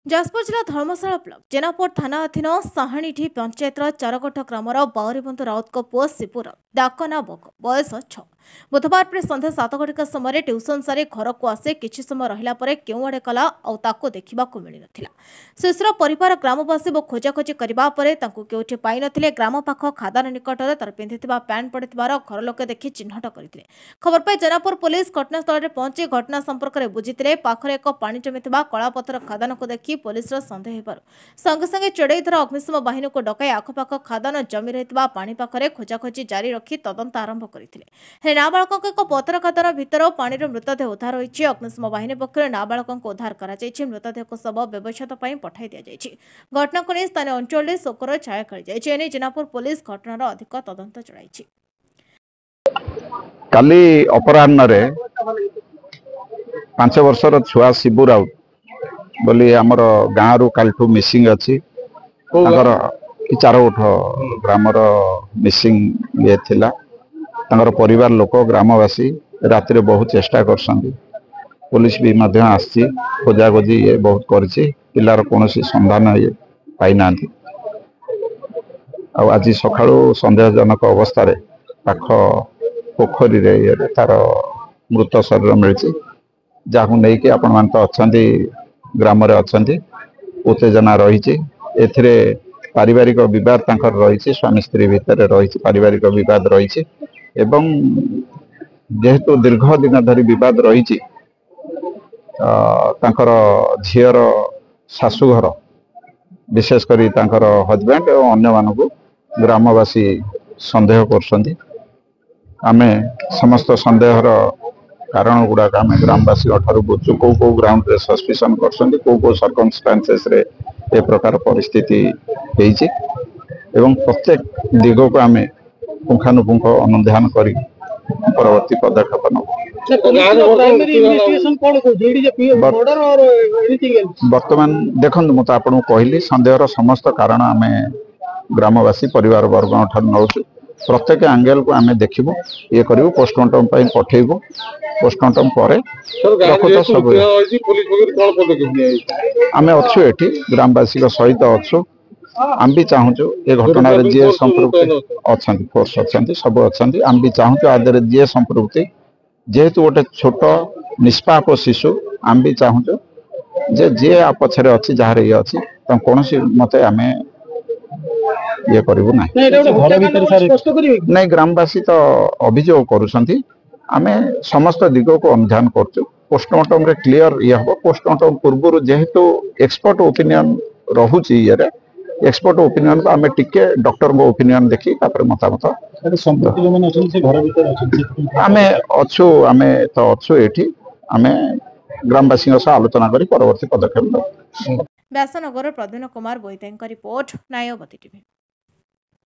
जाजपुर जिला धर्मशाला ब्लॉक जेनापुर थाना अधीन साहाणीठी पंचायतर चारगठ ग्रामर बावरीबंधु राउत पुओ शिपुर डाकना बक बयस 6 बुधवार पर सन्ध्या 7 घटिका समय ट्यूशन सारी घर को आसे किछि समय रहिला परे केउ आडे कला औ ताको देखिबा को मिली नथिला। शिशुर परिवार ग्रामवासी खोजाखोजी करबा परे तांको केउठी पाइ नथिले। ग्राम पाख खादान निकटरे तार पिंधिथिबा पैंट पड़िथिबार घर लोके देखि चिन्हट करथिले। खबर पाइ जेनापुर पुलिस घटनास्थल रे पहुंची घटना संपर्क रे बुझिथिले। पाखरे एक पानी जमिथिबा कलापतर खादान को देखि पुलिस संदेह हेबार संगे संगे चढ़ईधर अग्निशम बाहिनी को डकाई आखपाख खादान जमी रहिथिबा पानी पाखरे खोजाखोजी जारी रखी तदंत आरंभ करथिले। नाबालक एक पतर खादान भितर पानी मृतदेह उद्धार होइछि। अग्निशम बाहिनी पक्षर नाबालक उद्धार करा जाइछि। मृतदेह को शव व्यवच्छेद पई पठाई दिया जाइछि। घटना को नहीं स्थानीय अंचल में शोकर छाया खेली जाइछि। एने जेनापुर पुलिस घटनार अधिक तदंत चलाइछि। काली अपराह्न रे 5 वर्षर छुआ शिबू राउत बोली आमर गाँ रु कालठू मिसिंग अच्छी कि चारोठ ग्रामर मिसिंग ये थिला। परिवार लोक ग्रामवासी राति बहुत चेष्टा कर पुलिस भी आसी खोजाखोजी ये बहुत करिछि। पिलार कौन संधान ये पाई ना। आज सकाळू संदेहजनक अवस्था पाख पोखरी रे तार मृत शरीर मिली जहाँ नहीं कि आपण मान तो अच्छा ग्राम अच्छा उत्तेजना रही। एथिरे पारिवारिक विवाद तांकर रही। स्वामी स्त्री भितर रही पारिवारिक विवाद रही। एवं जेहेतु दीर्घ दिन धरी विवाद रही झीर शाशुघर विशेषकर हजबैंड और अन्य मानक ग्रामवासी संदेह कर आमे समस्त संदेहर कारण गुड़ाक आम ग्रामवासी बुझु कौ ग्राउंड रे सस्पिशन कर सर्कमस्टांसेस रे ए प्रकार परिस्थिति होइछि एवं प्रत्येक दिग को आम पुंखानुपुंख अनुध्यान करी परवर्ती पदक्षेप नब। वर्तमान देखो मुझे आपको कहली संदेहर समस्त कारण आम ग्रामवासी परिवार वर्ग नौ प्रत्येक एंगल को आम देखू ये करूँ पोस्टमार्टम पठेबू। पोस्टमार्टम पर आम अच्छु ये ग्रामवासी सहित अच्छु। आम भी चाहूँ ये घटना जी संपृक्ति अच्छा फोर्स अच्छा सब अच्छा आम भी चाहूँ आदि जी संपृक्ति जेहेतु गोटे छोट निष्पाप शिशु आम भी चाहूँ जे जी पछरे अच्छी जहाँ ये अच्छी कौन मत आम ये करू ना। नहीं ग्रामवासी तो अभियोग करुँच आम समस्त दिग को अनुधान करूँ। पोस्टमार्टम रे क्लीयर ये हम पोस्टमार्टम पूर्व जेहेतु एक्सपर्ट ओपिनियन रोचे ये एक्सपर्ट ओपिनियन को आम टिके डॉक्टर को ओपिनियन देखी मतामत आम अच्छु आम तो अच्छु ये आम ग्रामवासी आलोचना करी परवर्ती पदक्षेप। व्यासनगर प्रद्युन कुमार बोईते रिपोर्ट न्यायवती टीवी।